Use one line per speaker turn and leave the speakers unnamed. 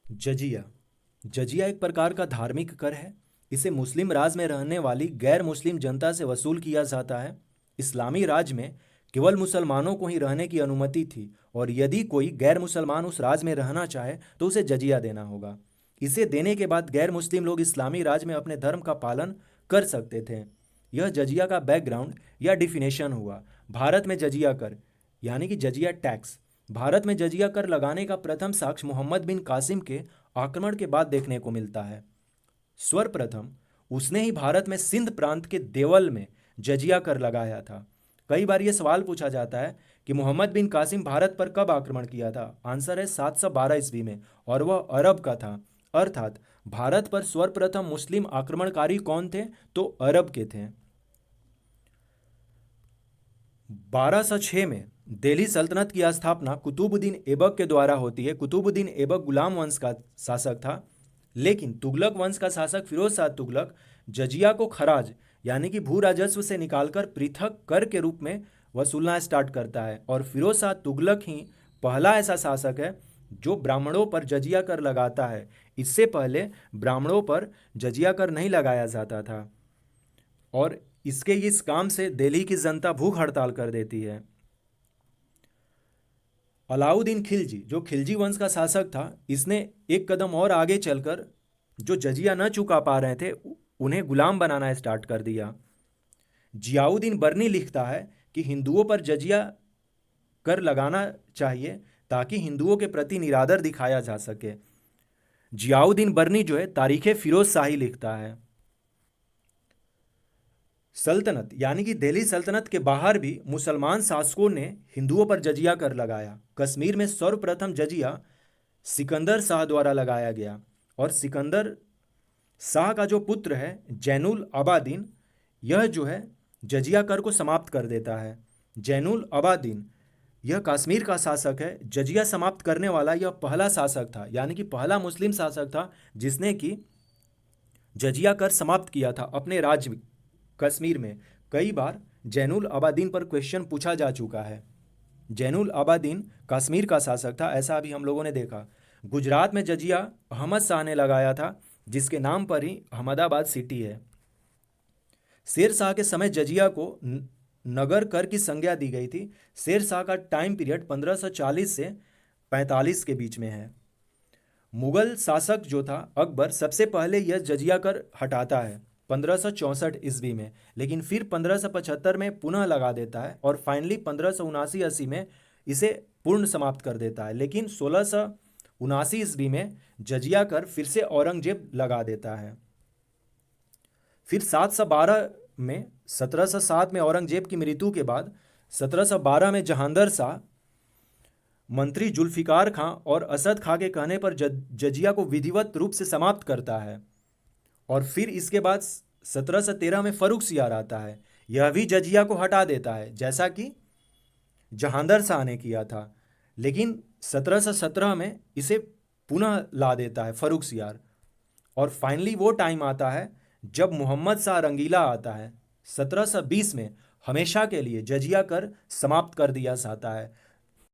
जजिया। जजिया एक प्रकार का धार्मिक कर है। इसे मुस्लिम राज में रहने वाली गैर मुस्लिम जनता से वसूल किया जाता है। इस्लामी राज में केवल मुसलमानों को ही रहने की अनुमति थी, और यदि कोई गैर मुसलमान उस राज में रहना चाहे तो उसे जजिया देना होगा। इसे देने के बाद गैर मुस्लिम लोग इस्लामी राज में अपने धर्म का पालन कर सकते थे। यह जजिया का बैकग्राउंड या डिफिनेशन हुआ। भारत में जजिया कर यानी कि जजिया टैक्स। भारत में जजिया कर लगाने का प्रथम साक्ष्य मोहम्मद बिन कासिम के आक्रमण के बाद देखने को मिलता है। सर्वप्रथम उसने ही भारत में सिंध प्रांत के देवल में जजिया कर लगाया था। कई बार यह सवाल पूछा जाता है कि मोहम्मद बिन कासिम भारत पर कब आक्रमण किया था। आंसर है 712 ईस्वी में, और वह अरब का था। अर्थात भारत पर सर्वप्रथम मुस्लिम आक्रमणकारी कौन थे? तो अरब के थे। 1206 में दिल्ली सल्तनत की स्थापना कुतुबुद्दीन ऐबक के द्वारा होती है। कुतुबुद्दीन ऐबक गुलाम वंश का शासक था, लेकिन तुगलक वंश का शासक फिरोज शाह तुगलक जजिया को खराज यानी कि भू राजस्व से निकालकर पृथक कर के रूप में वसूलना स्टार्ट करता है। और फिरोज शाह तुगलक ही पहला ऐसा शासक है जो ब्राह्मणों पर जजिया कर लगाता है। इससे पहले ब्राह्मणों पर जजिया कर नहीं लगाया जाता था, और इसके इस काम से दिल्ली की जनता भूख हड़ताल कर देती है। अलाउद्दीन खिलजी, जो खिलजी वंश का शासक था, इसने एक कदम और आगे चलकर जो जजिया न चुका पा रहे थे उन्हें गुलाम बनाना स्टार्ट कर दिया। जियाउद्दीन बर्नी लिखता है कि हिंदुओं पर जजिया कर लगाना चाहिए ताकि हिंदुओं के प्रति निरादर दिखाया जा सके। जियाउद्दीन बर्नी जो है तारीख फिरोज शाही लिखता है। सल्तनत यानी कि दिल्ली सल्तनत के बाहर भी मुसलमान शासकों ने हिंदुओं पर जजिया कर लगाया। कश्मीर में सर्वप्रथम जजिया सिकंदर शाह द्वारा लगाया गया, और सिकंदर शाह का जो पुत्र है जैनुल आबादीन, यह जो है जजिया कर को समाप्त कर देता है। जैनुल आबादीन यह कश्मीर का शासक है। जजिया समाप्त करने वाला यह पहला शासक था, यानी कि पहला मुस्लिम शासक था जिसने कि जजिया कर समाप्त किया था अपने राज्य में, कश्मीर में। कई बार जैनुल आबादीन पर क्वेश्चन पूछा जा चुका है। जैनुल आबादीन कश्मीर का शासक था, ऐसा अभी हम लोगों ने देखा। गुजरात में जजिया अहमद शाह ने लगाया था, जिसके नाम पर ही अहमदाबाद सिटी है। शेर शाह के समय जजिया को नगर कर की संज्ञा दी गई थी। शेर शाह का टाइम पीरियड 1540 से 45 के बीच में है। मुगल शासक जो था अकबर, सबसे पहले यह जजिया कर हटाता है 1564 ईस्वी में, लेकिन फिर 1575 में पुनः लगा देता है, और फाइनली 1579-80 में इसे पूर्ण समाप्त कर देता है। लेकिन 1679 ईस्वी में जजिया कर फिर से औरंगजेब लगा देता है। फिर 712 में 1707 में औरंगजेब की मृत्यु के बाद 1712 में जहांगीर शाह मंत्री जुल्फिकार खां और असद खां के कहने पर जजिया को विधिवत रूप से समाप्त करता है। और फिर इसके बाद 1713 में फर्रुखसियार आता है, यह भी जजिया को हटा देता है जैसा कि जहांगीर शाह ने किया था। लेकिन 1717 में इसे पुनः ला देता है फर्रुखसियार। और फाइनली वो टाइम आता है जब मोहम्मद शाह रंगीला आता है। 1720 में हमेशा के लिए जजिया कर समाप्त कर दिया जाता है।